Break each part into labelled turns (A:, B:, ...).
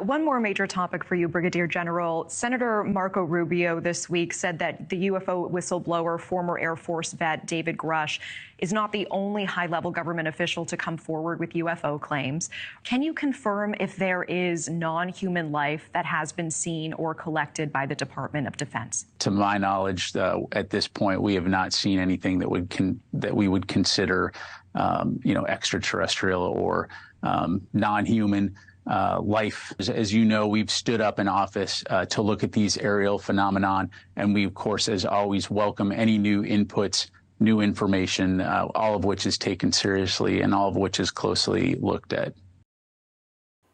A: One more major topic for you, Brigadier General. Senator Marco Rubio this week said that the UFO whistleblower, former Air Force vet David Grush, is not the only high-level government official to come forward with UFO claims. Can you confirm if there is non-human life that has been seen or collected by the Department of Defense?
B: To my knowledge, at this point, we have not seen anything that we would consider, extraterrestrial or non-human life. As you know, we've stood up an office to look at these aerial phenomenon, and we, of course, as always, welcome any new inputs, new information, all of which is taken seriously and all of which is closely looked at.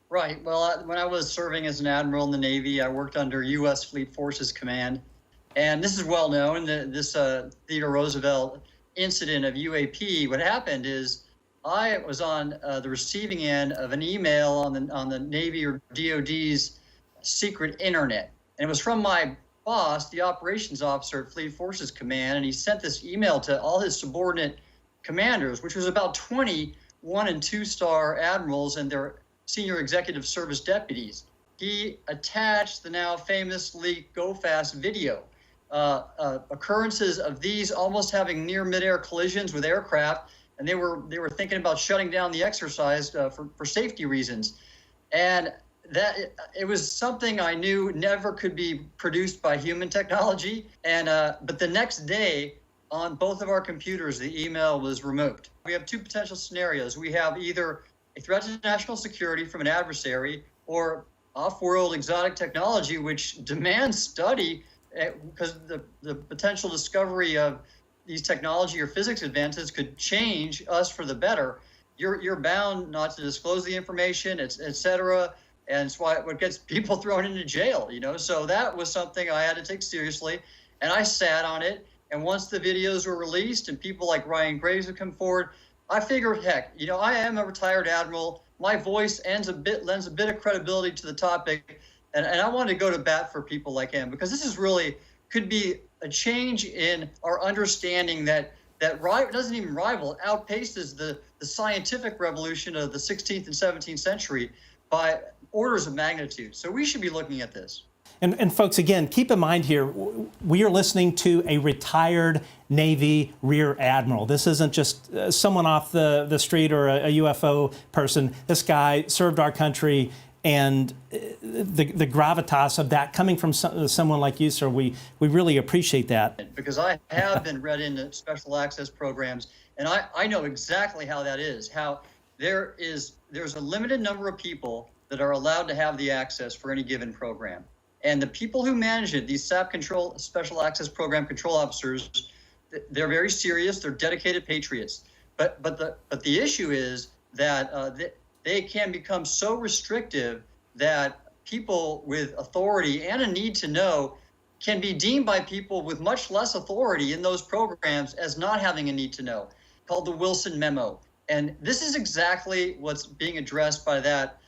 C: Right. Well, when I was serving as an admiral in the Navy, I worked under U.S. Fleet Forces Command. And this is well known, this Theodore Roosevelt incident of UAP. What happened is I was on the receiving end of an email on the Navy or DOD's secret internet. And it was from my boss, the operations officer at Fleet Forces Command, and he sent this email to all his subordinate commanders, which was about 20 1- and 2-star admirals and their senior executive service deputies. He attached the now famous leaked GoFast video. Occurrences of these almost having near midair collisions with aircraft, and they were thinking about shutting down the exercise for safety reasons. And that it was something I knew never could be produced by human technology. And but the next day, on both of our computers, the email was removed. We have two potential scenarios. We have either a threat to national security from an adversary or off-world exotic technology, which demands study because the potential discovery of these technology or physics advances could change us for the better. You're bound not to disclose the information, et cetera. And it's what gets people thrown into jail, So that was something I had to take seriously. And I sat on it. And once the videos were released and people like Ryan Graves would come forward, I figured, heck, I am a retired admiral. My voice lends a bit of credibility to the topic. And I wanted to go to bat for people like him, because this is really could be a change in our understanding that doesn't even rival, it outpaces the scientific revolution of the 16th and 17th century by orders of magnitude. So we should be looking at this.
D: And folks, again, keep in mind here, we are listening to a retired Navy Rear Admiral. This isn't just someone off the street or a UFO person. This guy served our country, and the gravitas of that coming from someone like you, sir, we really appreciate that.
C: Because I have been read into special access programs, and I know exactly how that is, how there's a limited number of people that are allowed to have the access for any given program. And the people who manage it, these SAP control, special access program control officers, they're very serious, they're dedicated patriots. But the issue is that they can become so restrictive that people with authority and a need to know can be deemed by people with much less authority in those programs as not having a need to know, called the Wilson Memo. And this is exactly what's being addressed by that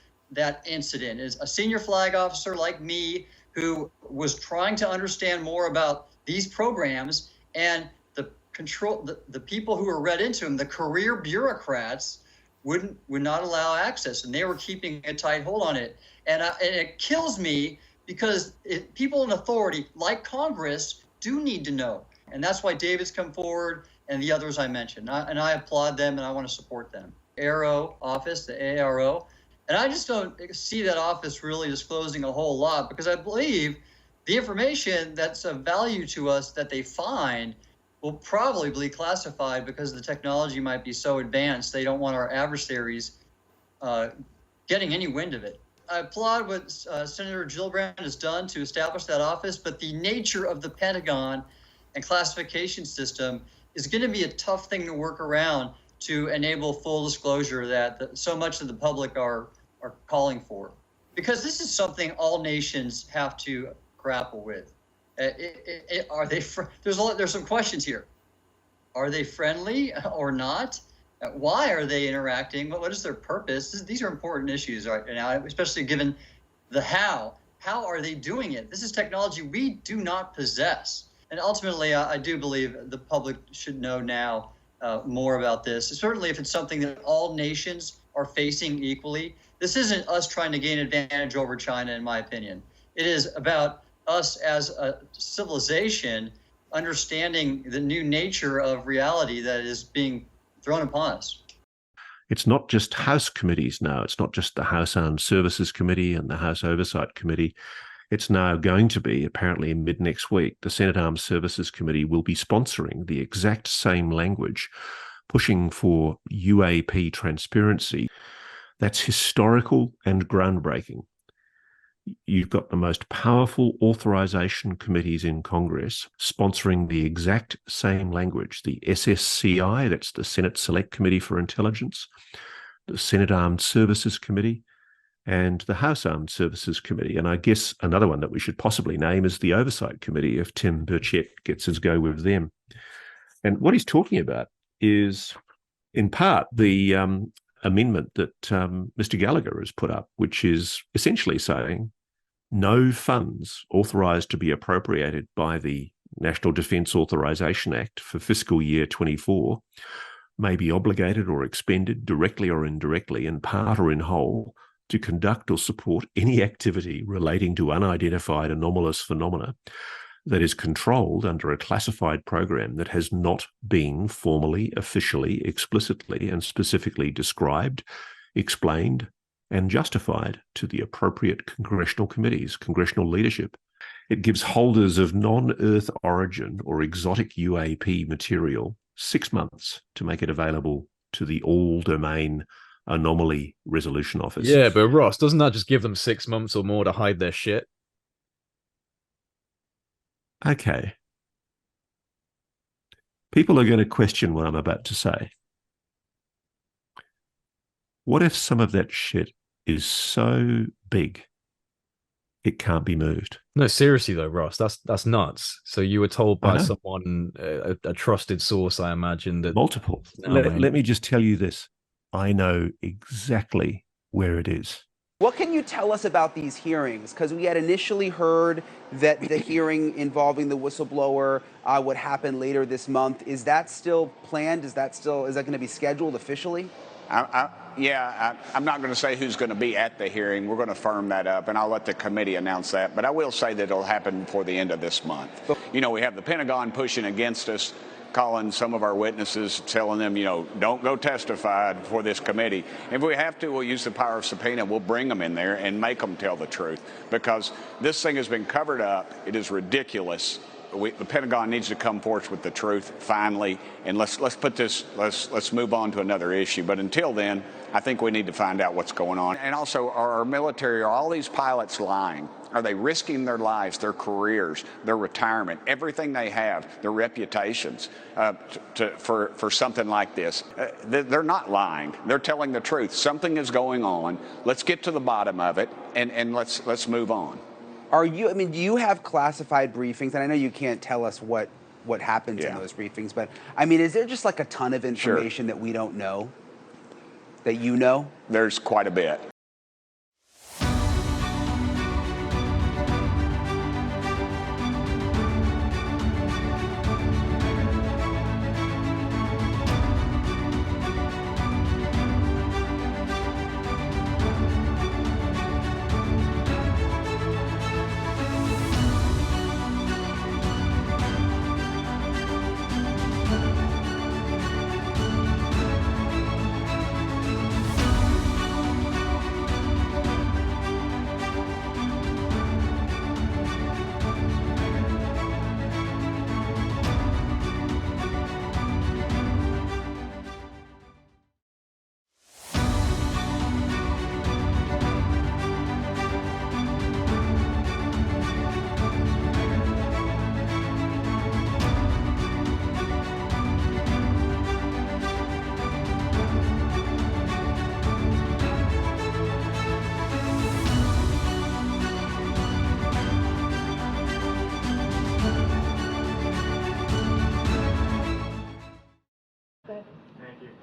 C: incident. Is a senior flag officer like me who was trying to understand more about these programs, and the people who were read into them, the career bureaucrats, would not allow access, and they were keeping a tight hold on it. And it kills me, because people in authority, like Congress, do need to know. And that's why David's come forward and the others I mentioned. And I applaud them, and I want to support them. AARO office, the AARO. And I just don't see that office really disclosing a whole lot, because I believe the information that's of value to us that they find will probably be classified, because the technology might be so advanced they don't want our adversaries getting any wind of it. I applaud what Senator Gillibrand has done to establish that office, but the nature of the Pentagon and classification system is going to be a tough thing to work around to enable full disclosure that so much of the public are calling for. Because this is something all nations have to grapple with. Are they? There's some questions here. Are they friendly or not? Why are they interacting? What is their purpose? These are important issues right now, especially given the how. How are they doing it? This is technology we do not possess. And ultimately, I do believe the public should know now more about this. Certainly, if it's something that all nations are facing equally, This isn't us trying to gain advantage over China, in my opinion. It is about us as a civilization understanding the new nature of reality that is being thrown upon us.
E: It's not just House committees now. It's not just the House Armed Services Committee and the House Oversight Committee. It's now going to be, apparently mid next week, the Senate Armed Services Committee will be sponsoring the exact same language, pushing for UAP transparency. That's historical and groundbreaking. You've got the most powerful authorization committees in Congress sponsoring the exact same language. The SSCI, that's the Senate Select Committee for Intelligence, the Senate Armed Services Committee, and the House Armed Services Committee. And I guess another one that we should possibly name is the Oversight Committee if Tim Burchett gets his go with them. And what he's talking about is, in part, the amendment that Mr. Gallagher has put up, which is essentially saying no funds authorised to be appropriated by the National Defence Authorisation Act for fiscal year 24 may be obligated or expended directly or indirectly, in part or in whole, to conduct or support any activity relating to unidentified anomalous phenomena that is controlled under a classified program that has not been formally, officially, explicitly, and specifically described, explained, and justified to the appropriate congressional committees, congressional leadership. It gives holders of non-Earth origin or exotic UAP material 6 months to make it available to the All-Domain Anomaly Resolution Office.
F: Yeah, but Ross, doesn't that just give them 6 months or more to hide their shit?
E: Okay. People are going to question what I'm about to say. What if some of that shit is so big it can't be moved?
F: No, seriously though, Ross, that's nuts. So you were told by someone, a trusted source, I imagine, that
E: multiple. Let me just tell you this. I know exactly where it is.
G: What can you tell us about these hearings? Because we had initially heard that the hearing involving the whistleblower would happen later this month. Is that still planned? Is that going to be scheduled officially?
H: I'm not going to say who's going to be at the hearing. We're going to firm that up, and I'll let the committee announce that. But I will say that it'll happen before the end of this month. You know, we have the Pentagon pushing against us, calling some of our witnesses, telling them, you know, don't go testify before this committee. If we have to, we'll use the power of subpoena. We'll bring them in there and make them tell the truth, because this thing has been covered up. It is ridiculous. The Pentagon needs to come forth with the truth finally, and let's move on to another issue. But until then, I think we need to find out what's going on. And also, are our military, are all these pilots lying? Are they risking their lives, their careers, their retirement, everything they have, their reputations for something like this? They're not lying. They're telling the truth. Something is going on. Let's get to the bottom of it, and let's move on.
G: Do you have classified briefings? And I know you can't tell us what happens in those briefings, but I mean, is there just like a ton of information that we don't know, that you know?
H: There's quite a bit.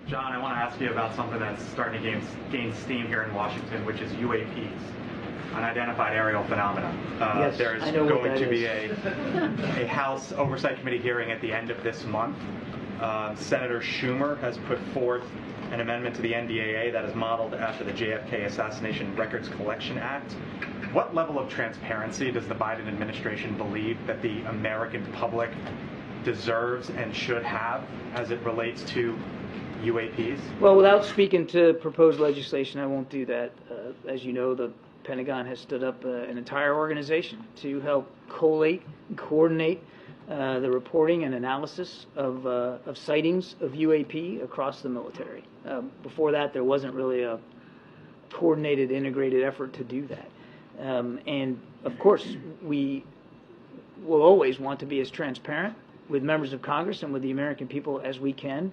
I: John, I want to ask you about something that's starting to gain steam here in Washington, which is UAPs, unidentified aerial phenomena.
J: Yes,
I: there's going to be a House Oversight Committee hearing at the end of this month Senator Schumer has put forth an amendment to the NDAA that is modeled after the JFK Assassination Records Collection Act. What level of transparency does the Biden administration believe that the American public deserves and should have as it relates to UAPs?
J: Well, without speaking to proposed legislation, I won't do that. As you know, the Pentagon has stood up an entire organization to help collate and coordinate the reporting and analysis of sightings of UAP across the military. Before that, there wasn't really a coordinated, integrated effort to do that. And of course, we will always want to be as transparent with members of Congress and with the American people as we can,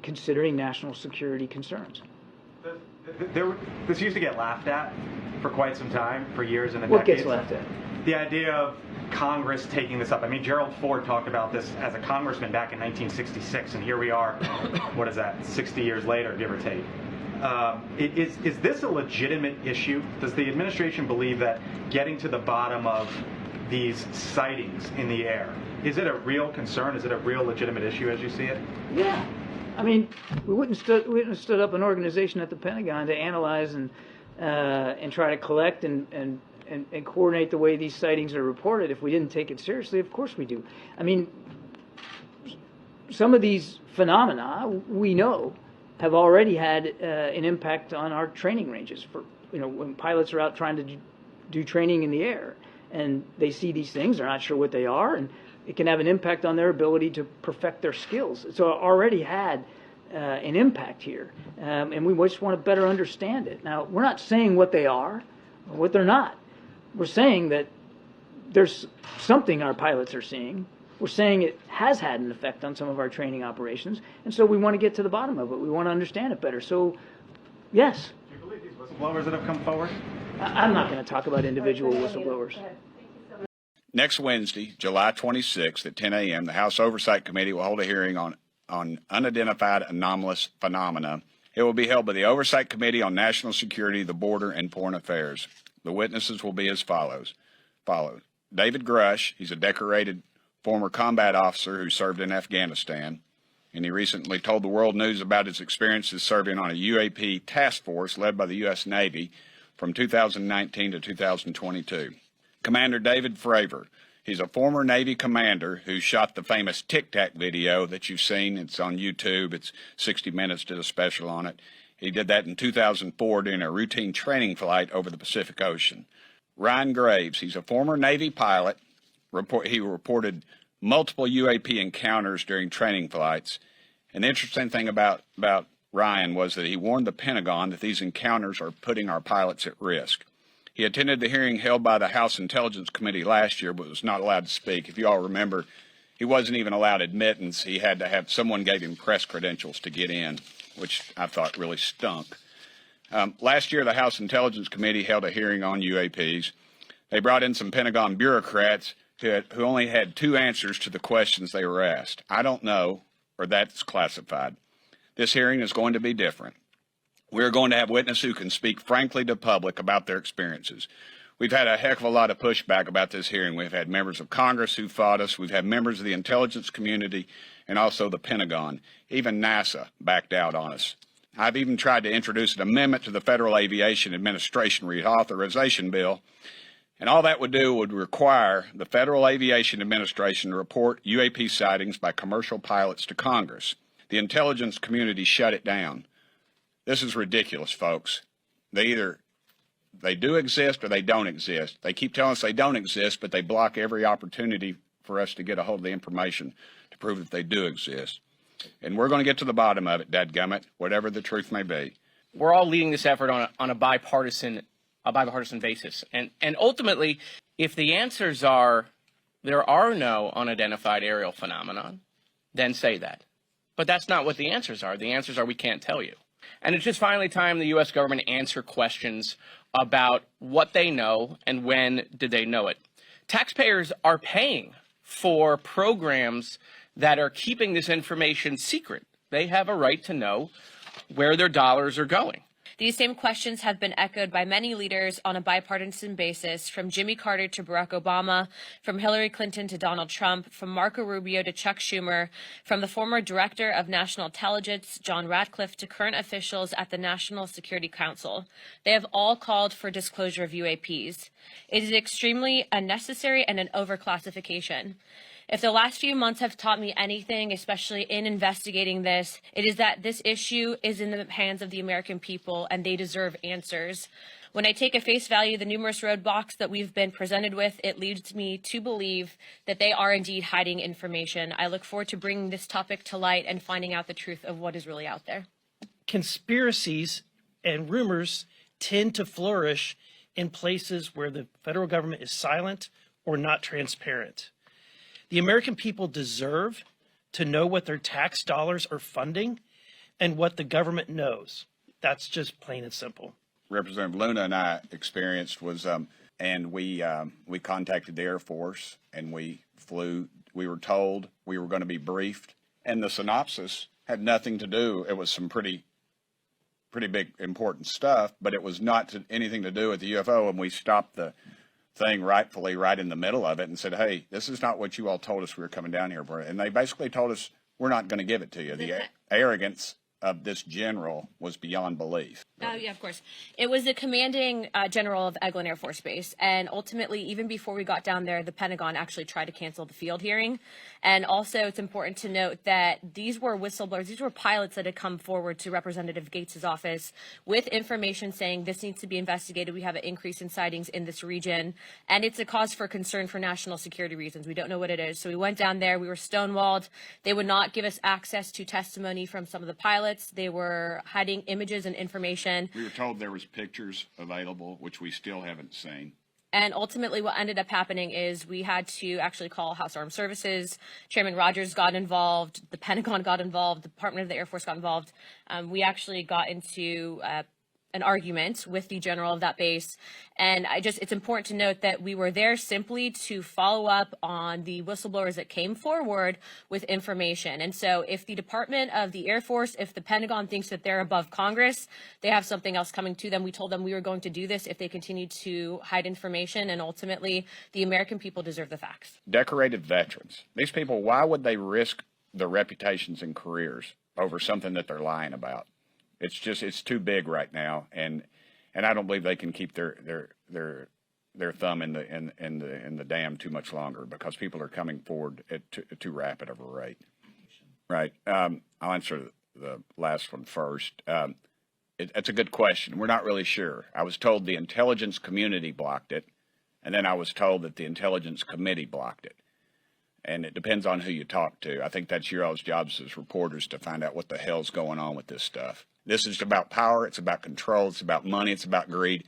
J: considering national security concerns.
I: This used to get laughed at for quite some time, for years and
J: What
I: decades.
J: gets laughed at?
I: The idea of Congress taking this up. I mean, Gerald Ford talked about this as a congressman back in 1966, and here we are, what is that, 60 years later, give or take. Is this a legitimate issue? Does the administration believe that getting to the bottom of these sightings in the air, is it a real concern? Is it a real legitimate issue as you see it?
J: Yeah. I mean, we wouldn't have stood up an organization at the Pentagon to analyze and try to collect and coordinate the way these sightings are reported if we didn't take it seriously. Of course we do. I mean, some of these phenomena we know have already had an impact on our training ranges. For when pilots are out trying to do training in the air and they see these things, they're not sure what they are, and it can have an impact on their ability to perfect their skills. So it already had an impact here, and we just want to better understand it. Now, we're not saying what they are or what they're not. We're saying that there's something our pilots are seeing. We're saying it has had an effect on some of our training operations, and so we want to get to the bottom of it. We want to understand it better. So, yes.
I: Do you believe these whistleblowers that have come forward?
J: I'm not going to talk about individual whistleblowers.
H: Next Wednesday, July 26th at 10 a.m., the House Oversight Committee will hold a hearing on unidentified anomalous phenomena. It will be held by the Oversight Committee on National Security, the Border, and Foreign Affairs. The witnesses will be as follows. David Grush, he's a decorated former combat officer who served in Afghanistan, and he recently told the world news about his experiences serving on a UAP task force led by the U.S. Navy from 2019 to 2022. Commander David Fravor, he's a former Navy commander who shot the famous Tic Tac video that you've seen. It's on YouTube. It's 60 Minutes, did a special on it. He did that in 2004 during a routine training flight over the Pacific Ocean. Ryan Graves, he's a former Navy pilot. He reported multiple UAP encounters during training flights. And the interesting thing about Ryan was that he warned the Pentagon that these encounters are putting our pilots at risk. He attended the hearing held by the House Intelligence Committee last year, but was not allowed to speak. If you all remember, he wasn't even allowed admittance. He had to have someone gave him press credentials to get in, which I thought really stunk. Last year, the House Intelligence Committee held a hearing on UAPs. They brought in some Pentagon bureaucrats who only had two answers to the questions they were asked. I don't know, or that's classified. This hearing is going to be different. We're going to have witnesses who can speak frankly to the public about their experiences. We've had a heck of a lot of pushback about this hearing. We've had members of Congress who fought us. We've had members of the intelligence community and also the Pentagon. Even NASA backed out on us. I've even tried to introduce an amendment to the Federal Aviation Administration Reauthorization Bill, and all that would do would require the Federal Aviation Administration to report UAP sightings by commercial pilots to Congress. The intelligence community shut it down. This is ridiculous, folks. They do exist or they don't exist. They keep telling us they don't exist, but they block every opportunity for us to get a hold of the information to prove that they do exist. And we're going to get to the bottom of it, dadgummit, whatever the truth may be.
K: We're all leading this effort on a bipartisan basis. And ultimately, if the answers are there are no unidentified aerial phenomenon, then say that. But that's not what the answers are. The answers are we can't tell you. And it's just finally time the U.S. government answer questions about what they know and when did they know it. Taxpayers are paying for programs that are keeping this information secret. They have a right to know where their dollars are going.
L: These same questions have been echoed by many leaders on a bipartisan basis, from Jimmy Carter to Barack Obama, from Hillary Clinton to Donald Trump, from Marco Rubio to Chuck Schumer, from the former Director of National Intelligence, John Ratcliffe, to current officials at the National Security Council. They have all called for disclosure of UAPs. It is extremely unnecessary and an overclassification. If the last few months have taught me anything, especially in investigating this, it is that this issue is in the hands of the American people and they deserve answers. When I take at face value the numerous roadblocks that we've been presented with, it leads me to believe that they are indeed hiding information. I look forward to bringing this topic to light and finding out the truth of what is really out there.
M: Conspiracies and rumors tend to flourish in places where the federal government is silent or not transparent. The American people deserve to know what their tax dollars are funding and what the government knows. That's just plain and simple.
H: Representative Luna and I experienced was, and we contacted the Air Force and we flew. We were told we were going to be briefed, and the synopsis had nothing to do. It was some pretty big important stuff, but it was not anything to do with the UFO. And we stopped the thing rightfully right in the middle of it and said, hey, this is not what you all told us we were coming down here for. And they basically told us, we're not going to give it to you. The arrogance of this general was beyond belief.
L: Yeah, of course. It was the commanding general of Eglin Air Force Base. And ultimately, even before we got down there, the Pentagon actually tried to cancel the field hearing. And also, it's important to note that these were whistleblowers. These were pilots that had come forward to Representative Gates' office with information saying this needs to be investigated. We have an increase in sightings in this region. And it's a cause for concern for national security reasons. We don't know what it is. So we went down there. We were stonewalled. They would not give us access to testimony from some of the pilots. They were hiding images and information.
H: We were told there was pictures available, which we still haven't seen.
L: And ultimately what ended up happening is we had to actually call House Armed Services. Chairman Rogers got involved. The Pentagon got involved. The Department of the Air Force got involved. We actually got into an argument with the general of that base. And it's important to note that we were there simply to follow up on the whistleblowers that came forward with information. And so if the Department of the Air Force, if the Pentagon thinks that they're above Congress, they have something else coming to them. We told them we were going to do this if they continued to hide information. And ultimately, the American people deserve the facts.
H: Decorated veterans. These people, why would they risk their reputations and careers over something that they're lying about? It's too big right now, and I don't believe they can keep their thumb in the dam too much longer, because people are coming forward at too rapid of a rate. Right. I'll answer the last one first. It's a good question. We're not really sure. I was told the intelligence community blocked it, and then I was told that the intelligence committee blocked it. And it depends on who you talk to. I think that's your all's jobs as reporters to find out what the hell's going on with this stuff. This is about power, it's about control, it's about money, it's about greed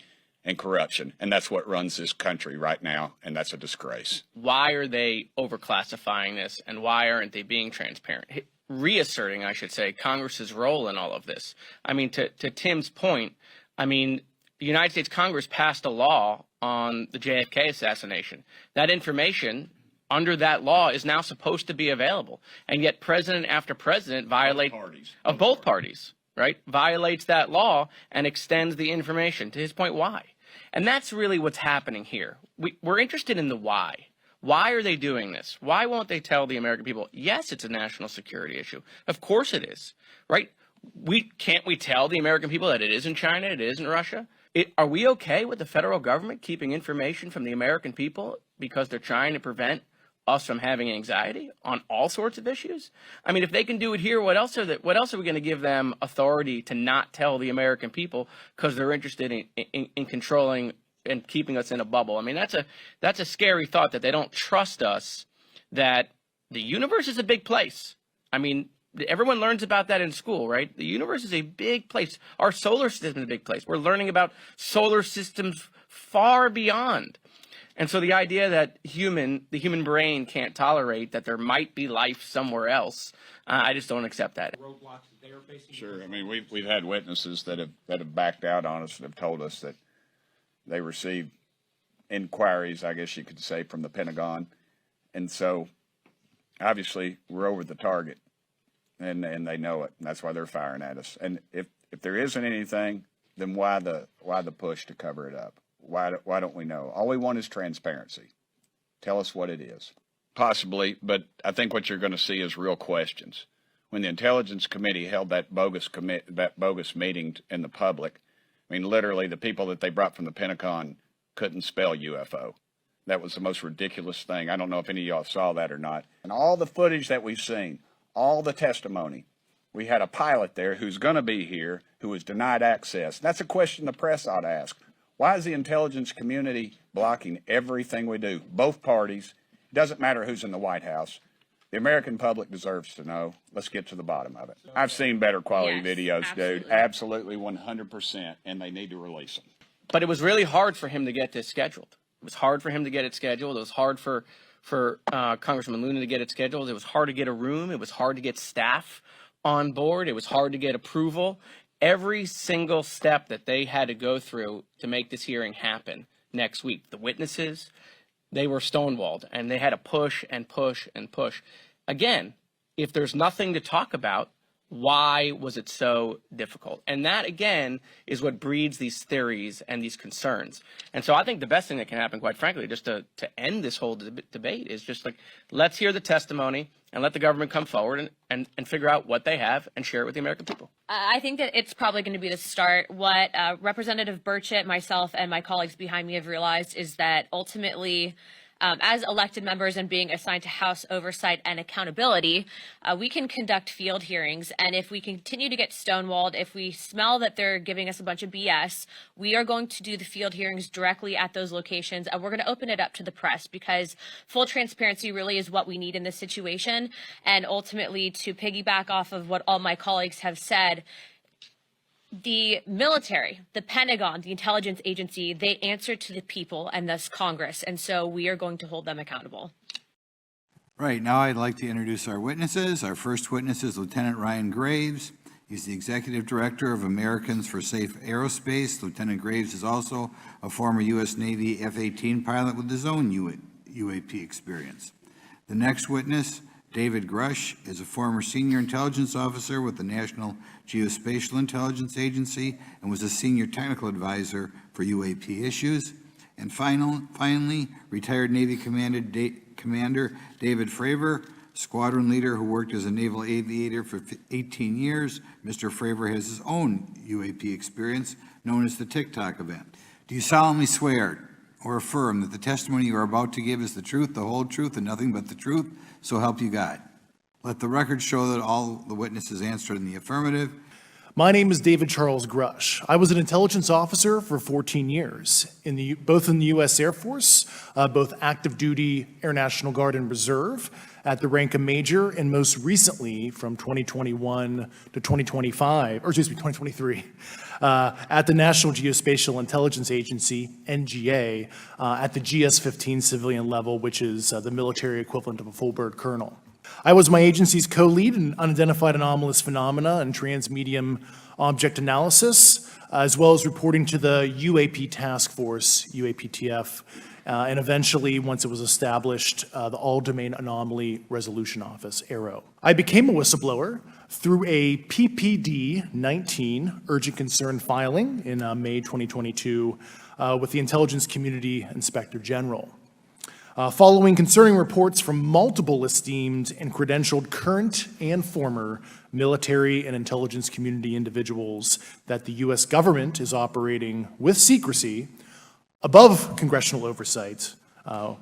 H: and corruption. And that's what runs this country right now, and that's a disgrace.
K: Why are they overclassifying this, and why aren't they being transparent? Reasserting, I should say, Congress's role in all of this. I mean, to Tim's point, I mean, the United States Congress passed a law on the JFK assassination. That information under that law is now supposed to be available. And yet president after president violates both parties. Right, violates that law and extends the information. To his point, why? And that's really what's happening here. We're interested in the why. Why are they doing this? Why won't they tell the American people, yes, it's a national security issue? Of course it is, right? Can't we tell the American people that it is in China, it is in Russia? Are we okay with the federal government keeping information from the American people because they're trying to prevent us from having anxiety on all sorts of issues? I mean, if they can do it here, what else are we going to give them authority to not tell the American people because they're interested in controlling and keeping us in a bubble? I mean, that's a scary thought, that they don't trust us, that the universe is a big place. I mean, everyone learns about that in school, right? The universe is a big place. Our solar system is a big place. We're learning about solar systems far beyond. And so the idea that the human brain can't tolerate that there might be life somewhere else, I just don't accept that.
H: Sure. I mean, we've had witnesses that have backed out on us and have told us that they received inquiries, I guess you could say, from the Pentagon. And so obviously we're over the target, and they know it. And that's why they're firing at us. And if there isn't anything, then why the push to cover it up? Why don't we know? All we want is transparency. Tell us what it is. Possibly, but I think what you're going to see is real questions. When the Intelligence Committee held that bogus meeting in the public, I mean, literally the people that they brought from the Pentagon couldn't spell UFO. That was the most ridiculous thing. I don't know if any of y'all saw that or not. And all the footage that we've seen, all the testimony, we had a pilot there who's going to be here who was denied access. That's a question the press ought to ask. Why is the intelligence community blocking everything we do? Both parties. It doesn't matter who's in the White House. The American public deserves to know. Let's get to the bottom of it. I've seen better quality videos, absolutely. Dude. Absolutely 100%, and they need to release them.
K: But it was really hard for him to get this scheduled. It was hard for him to get it scheduled. It was hard for Congressman Luna to get it scheduled. It was hard to get a room. It was hard to get staff on board. It was hard to get approval. Every single step that they had to go through to make this hearing happen next week, the witnesses, they were stonewalled, and they had to push and push and push. Again, if there's nothing to talk about, why was it so difficult? And that, again, is what breeds these theories and these concerns. And so I think the best thing that can happen, quite frankly, just to end this whole debate is just like, let's hear the testimony and let the government come forward and figure out what they have and share it with the American people.
L: I think that it's probably going to be the start. What Representative Burchett, myself, and my colleagues behind me have realized is that ultimately, as elected members and being assigned to House oversight and accountability, we can conduct field hearings. And if we continue to get stonewalled, if we smell that they're giving us a bunch of BS, we are going to do the field hearings directly at those locations. And we're going to open it up to the press, because full transparency really is what we need in this situation. And ultimately, to piggyback off of what all my colleagues have said, the military, the Pentagon, the intelligence agency, they answer to the people and thus Congress. And so we are going to hold them accountable.
N: Right. Now I'd like to introduce our witnesses. Our first witness is Lieutenant Ryan Graves. He's the Executive Director of Americans for Safe Aerospace. Lieutenant Graves is also a former U.S. Navy F-18 pilot with his own UAP experience. The next witness, David Grush, is a former senior intelligence officer with the National Geospatial Intelligence Agency and was a senior technical advisor for UAP issues. And finally, retired Navy Commander David Fravor, squadron leader who worked as a naval aviator for 18 years. Mr. Fravor has his own UAP experience, known as the TikTok event. Do you solemnly swear or affirm that the testimony you are about to give is the truth, the whole truth, and nothing but the truth? So help you God. Let the record show that all the witnesses answered in the affirmative.
O: My name is David Charles Grush. I was an intelligence officer for 14 years, both in the U.S. Air Force, both active duty, Air National Guard, and Reserve, at the rank of major, and most recently from 2021 to 2023, at the National Geospatial Intelligence Agency, NGA, at the GS-15 civilian level, which is the military equivalent of a full bird colonel. I was my agency's co-lead in unidentified anomalous phenomena and transmedium object analysis, as well as reporting to the UAP task force, UAPTF, and eventually, once it was established, the All-Domain Anomaly Resolution Office, AARO. I became a whistleblower through a PPD-19 urgent concern filing in May 2022 with the Intelligence Community Inspector General. Following concerning reports from multiple esteemed and credentialed current and former military and intelligence community individuals that the U.S. government is operating with secrecy above congressional oversight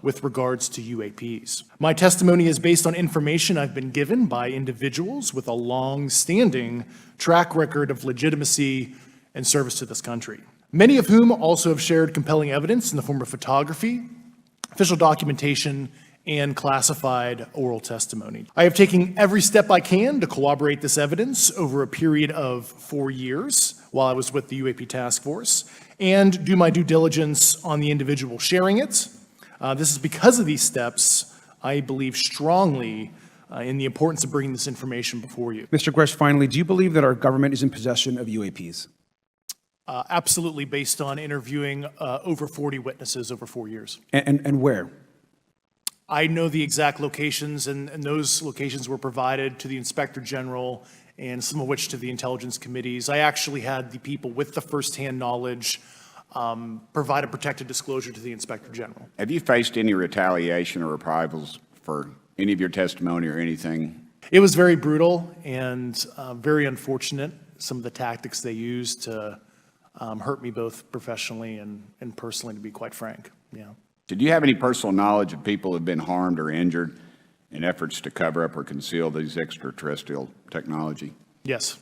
O: with regards to UAPs. My testimony is based on information I've been given by individuals with a long-standing track record of legitimacy and service to this country, many of whom also have shared compelling evidence in the form of photography, official documentation, and classified oral testimony. I have taken every step I can to corroborate this evidence over a period of 4 years while I was with the UAP task force and do my due diligence on the individual sharing it. This is because of these steps, I believe strongly in the importance of bringing this information before you.
P: Mr. Grush, finally, do you believe that our government is in possession of UAPs?
O: Absolutely, based on interviewing over 40 witnesses over 4 years.
P: And where?
O: I know the exact locations, and those locations were provided to the Inspector General and some of which to the intelligence committees. I actually had the people with the firsthand knowledge provide a protected disclosure to the Inspector General.
H: Have you faced any retaliation or reprisals for any of your testimony or anything?
O: It was very brutal and very unfortunate, some of the tactics they used to hurt me both professionally and personally, to be quite frank. Yeah.
H: Did you have any personal knowledge of people who have been harmed or injured in efforts to cover up or conceal these extraterrestrial technology?
O: Yes.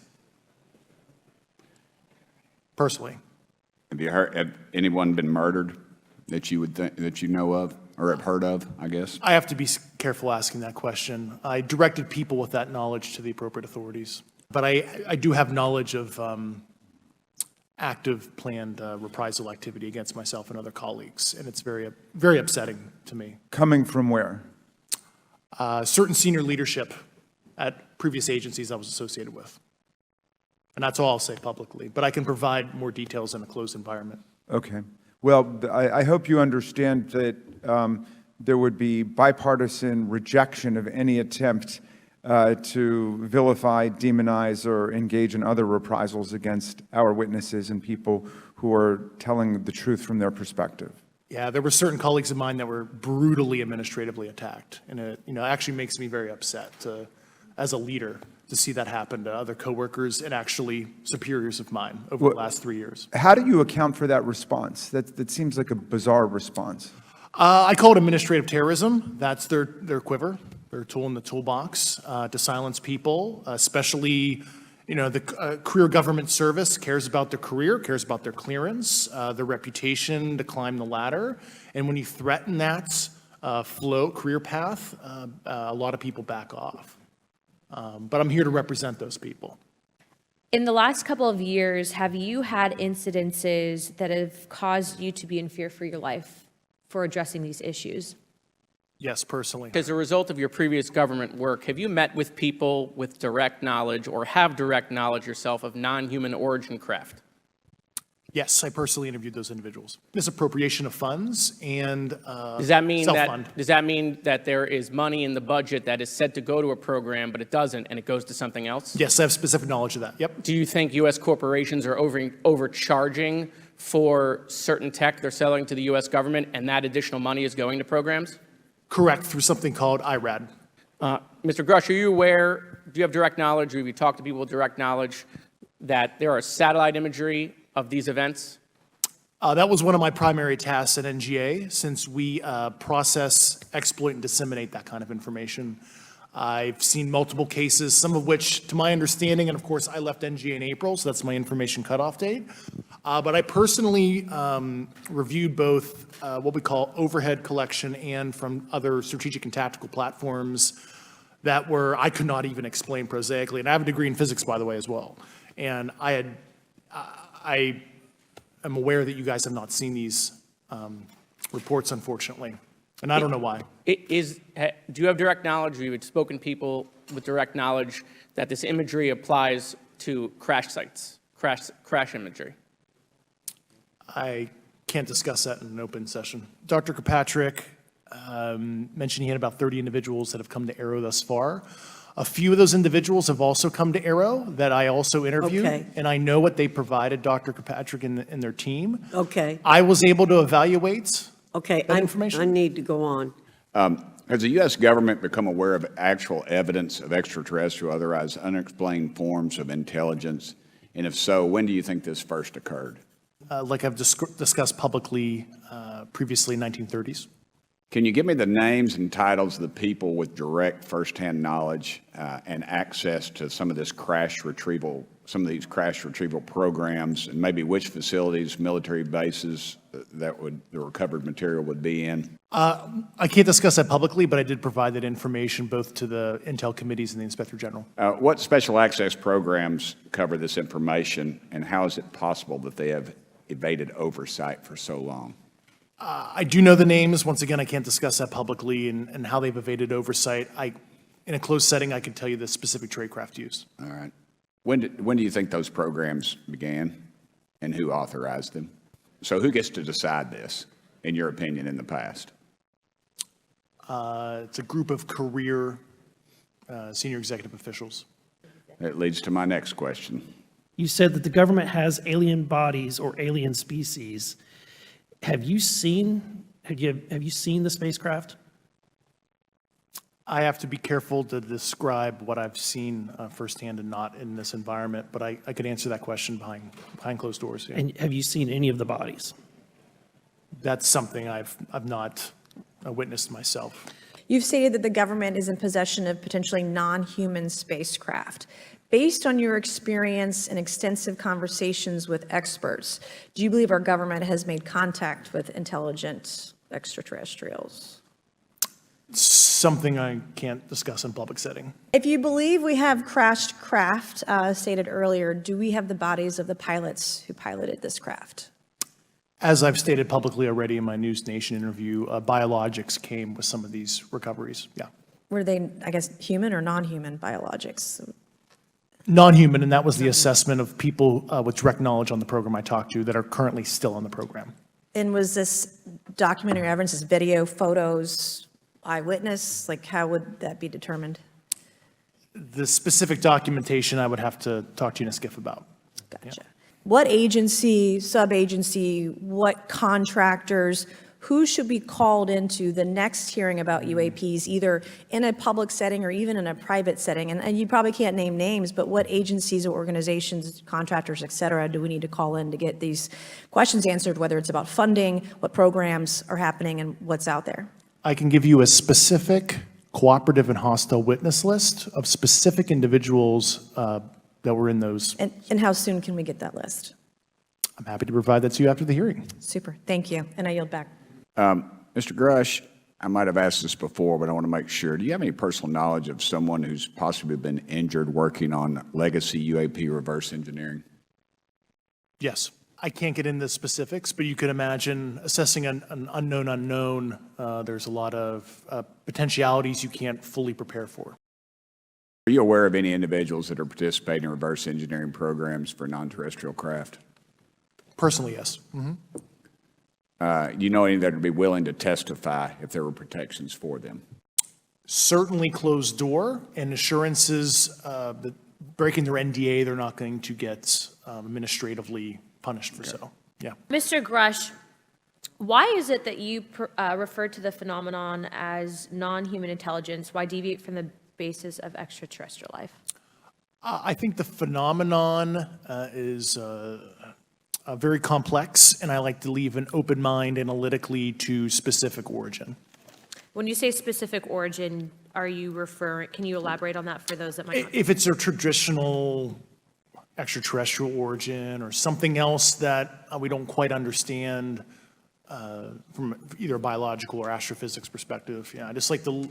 O: Personally.
H: Have anyone been murdered that you would think, that you know of or have heard of, I guess?
O: I have to be careful asking that question. I directed people with that knowledge to the appropriate authorities. But I do have knowledge of active planned reprisal activity against myself and other colleagues, and it's very, very upsetting to me.
Q: Coming from where?
O: Certain senior leadership at previous agencies I was associated with. And that's all I'll say publicly, but I can provide more details in a closed environment.
Q: Okay. Well, I hope you understand that there would be bipartisan rejection of any attempt to vilify, demonize, or engage in other reprisals against our witnesses and people who are telling the truth from their perspective.
O: Yeah, there were certain colleagues of mine that were brutally administratively attacked, and it actually makes me very upset as a leader to see that happen to other coworkers and actually superiors of mine over the last 3 years.
Q: How do you account for that response? That seems like a bizarre response.
O: I call it administrative terrorism. That's their quiver, their tool in the toolbox to silence people, especially, the career government service cares about their career, cares about their clearance, their reputation to climb the ladder. And when you threaten that career path, a lot of people back off. But I'm here to represent those people.
L: In the last couple of years, have you had incidences that have caused you to be in fear for your life for addressing these issues?
O: Yes, personally.
K: As a result of your previous government work, have you met with people with direct knowledge or have direct knowledge yourself of non-human origin craft?
O: Yes, I personally interviewed those individuals. Misappropriation of funds and
K: Does that mean
O: self-fund.
K: that there is money in the budget that is said to go to a program, but it doesn't, and it goes to something else?
O: Yes, I have specific knowledge of that. Yep.
K: Do you think U.S. corporations are overcharging for certain tech they're selling to the U.S. government, and that additional money is going to programs?
O: Correct, through something called IRAD.
K: Mr. Grush, are you aware, do you have direct knowledge, or have you talked to people with direct knowledge, that there are satellite imagery of these events?
O: That was one of my primary tasks at NGA, since we process, exploit, and disseminate that kind of information. I've seen multiple cases, some of which, to my understanding, and of course I left NGA in April, so that's my information cutoff date. But I personally reviewed both what we call overhead collection and from other strategic and tactical platforms that I could not even explain prosaically. And I have a degree in physics, by the way, as well. And I am aware that you guys have not seen these reports, unfortunately. And I don't know why.
K: Do you have direct knowledge, or you've spoken to people with direct knowledge that this imagery applies to crash sites, crash imagery?
O: I can't discuss that in an open session. Dr. Kirkpatrick mentioned he had about 30 individuals that have come to Aero thus far. A few of those individuals have also come to Aero that I also interviewed,
R: Okay.
O: and I know what they provided Dr. Kirkpatrick and their team.
R: Okay.
O: I was able to evaluate
R: Okay,
O: that information.
R: I need to go on.
H: Has the U.S. government become aware of actual evidence of extraterrestrial, otherwise unexplained forms of intelligence? And if so, when do you think this first occurred?
O: Like I've discussed publicly previously in 1930s.
H: Can you give me the names and titles of the people with direct firsthand knowledge and access to some of these crash retrieval programs, and maybe which facilities, military bases the recovered material would be in?
O: I can't discuss that publicly, but I did provide that information both to the Intel committees and the Inspector General.
H: What special access programs cover this information, and how is it possible that they have evaded oversight for so long?
O: I do know the names. Once again, I can't discuss that publicly and how they've evaded oversight. In a closed setting, I can tell you the specific tradecraft used.
H: All right. When do you think those programs began, and who authorized them? So who gets to decide this, in your opinion, in the past?
O: It's a group of career senior executive officials.
H: That leads to my next question.
M: You said that the government has alien bodies or alien species. Have you seen the spacecraft?
O: I have to be careful to describe what I've seen firsthand and not in this environment, but I could answer that question behind closed doors. Yeah.
M: And have you seen any of the bodies?
O: That's something I've not witnessed myself.
R: You've stated that the government is in possession of potentially non-human spacecraft. Based on your experience and extensive conversations with experts, do you believe our government has made contact with intelligent extraterrestrials?
O: Something I can't discuss in public setting.
R: If you believe we have crashed craft, stated earlier, do we have the bodies of the pilots who piloted this craft?
O: As I've stated publicly already in my News Nation interview, biologics came with some of these recoveries. Yeah.
R: Were they, I guess, human or non-human biologics?
O: Non-human, and that was the assessment of people with direct knowledge on the program I talked to that are currently still on the program.
R: And was this documentary evidence, this video, photos, eyewitness? Like, how would that be determined?
O: The specific documentation I would have to talk to UNSCIF about.
R: Gotcha. Yeah. What agency, sub-agency, what contractors, who should be called into the next hearing about UAPs, either in a public setting or even in a private setting? And you probably can't name names, but what agencies or organizations, contractors, et cetera, do we need to call in to get these questions answered, whether it's about funding, what programs are happening, and what's out there?
O: I can give you a specific cooperative and hostile witness list of specific individuals that were in those.
R: And how soon can we get that list?
O: I'm happy to provide that to you after the hearing.
R: Super. Thank you. And I yield back.
H: Mr. Grush, I might have asked this before, but I want to make sure. Do you have any personal knowledge of someone who's possibly been injured working on legacy UAP reverse engineering?
O: Yes. I can't get into specifics, but you could imagine assessing an unknown unknown. There's a lot of potentialities you can't fully prepare for.
H: Are you aware of any individuals that are participating in reverse engineering programs for non-terrestrial craft?
O: Personally, yes. Mm-hmm.
H: Do you know any that would be willing to testify if there were protections for them?
O: Certainly closed door and assurances that breaking their NDA, they're not going to get administratively punished for so. Yeah.
L: Mr. Grush, why is it that you refer to the phenomenon as non-human intelligence? Why deviate from the basis of extraterrestrial life?
O: I think the phenomenon is very complex, and I like to leave an open mind analytically to specific origin.
L: When you say specific origin, are you referring, can you elaborate on that for those that might not?
O: If it's a traditional extraterrestrial origin or something else that we don't quite understand from either a biological or astrophysics perspective, yeah, I just like to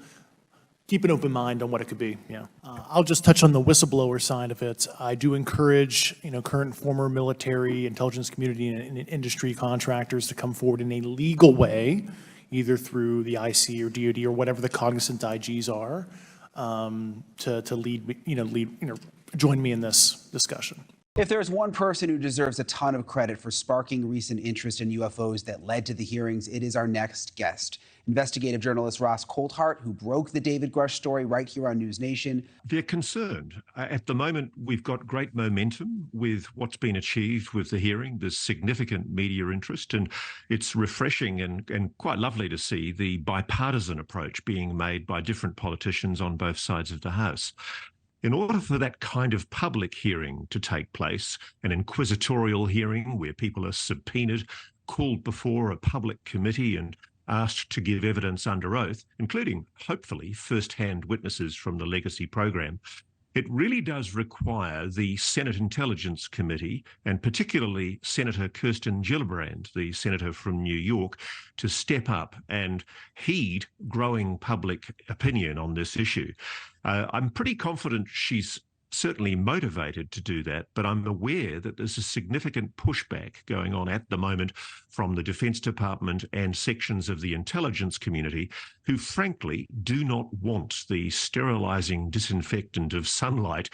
O: keep an open mind on what it could be. Yeah, I'll just touch on the whistleblower side of it. I do encourage, current and former military, intelligence community, and industry contractors to come forward in a legal way, either through the IC or DoD or whatever the cognizant IGs are, to lead, join me in this discussion.
G: If there's one person who deserves a ton of credit for sparking recent interest in UFOs that led to the hearings, it is our next guest. Investigative journalist Ross Coulthart, who broke the David Grush story right here on News Nation.
E: They're concerned. At the moment, we've got great momentum with what's been achieved with the hearing. There's significant media interest, and it's refreshing and quite lovely to see the bipartisan approach being made by different politicians on both sides of the House. In order for that kind of public hearing to take place, an inquisitorial hearing where people are subpoenaed, called before a public committee and asked to give evidence under oath, including, hopefully, first-hand witnesses from the legacy program, it really does require the Senate Intelligence Committee, and particularly Senator Kirsten Gillibrand, the senator from New York, to step up and heed growing public opinion on this issue. I'm pretty confident she's certainly motivated to do that, but I'm aware that there's a significant pushback going on at the moment from the Defense Department and sections of the intelligence community who frankly do not want the sterilizing disinfectant of sunlight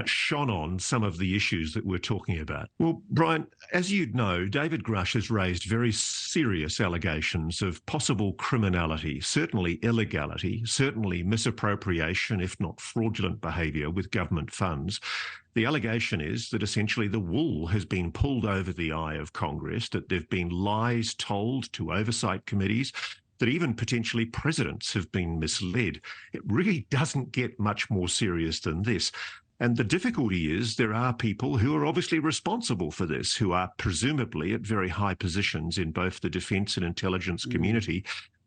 E: shone on some of the issues that we're talking about. Well, Brian, as you'd know, David Grush has raised very serious allegations of possible criminality, certainly illegality, certainly misappropriation, if not fraudulent behaviour with government government funds. The allegation is that essentially the wool has been pulled over the eye of Congress, that there have been lies told to oversight committees, that even potentially presidents have been misled. It really doesn't get much more serious than this. And the difficulty is there are people who are obviously responsible for this, who are presumably at very high positions in both the defence and intelligence community,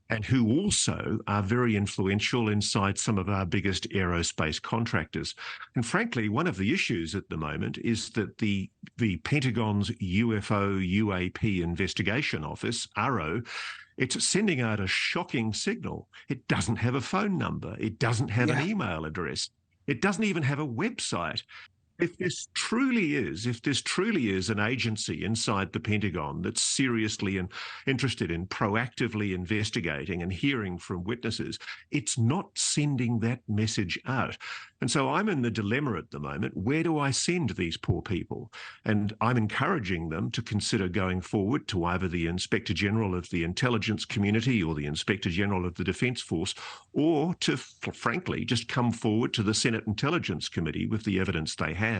E: and who also are very influential inside some of our biggest aerospace contractors. And frankly, one of the issues at the moment is that the Pentagon's UFO/UAP Investigation Office, ARRO, it's sending out a shocking signal. It doesn't have a phone number. It doesn't have an email address. It doesn't even have a website. If this truly is an agency inside the Pentagon that's seriously interested in proactively investigating and hearing from witnesses, it's not sending that message out. And so I'm in the dilemma at the moment. Where do I send these poor people? And I'm encouraging them to consider going forward to either the Inspector General of the intelligence community or the Inspector General of the Defence Force, or to, frankly, just come forward to the Senate Intelligence Committee with the evidence they have.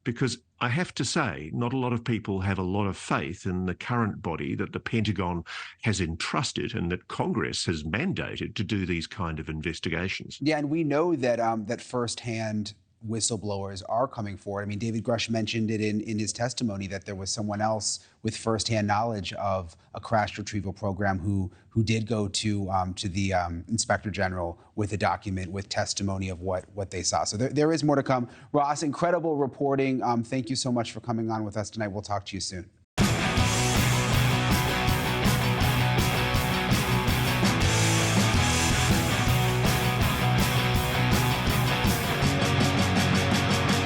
E: Because I have to say, not a lot of people have a lot of faith in the current body that the Pentagon has entrusted and that Congress has mandated to do these kind of investigations.
G: Yeah, and we know that that firsthand whistleblowers are coming forward. I mean, David Grush mentioned it in his testimony that there was someone else with firsthand knowledge of a crash retrieval program who did go to the Inspector General with a document with testimony of what they saw. So there is more to come. Ross, incredible reporting. Thank you so much for coming on with us tonight. We'll talk to you soon.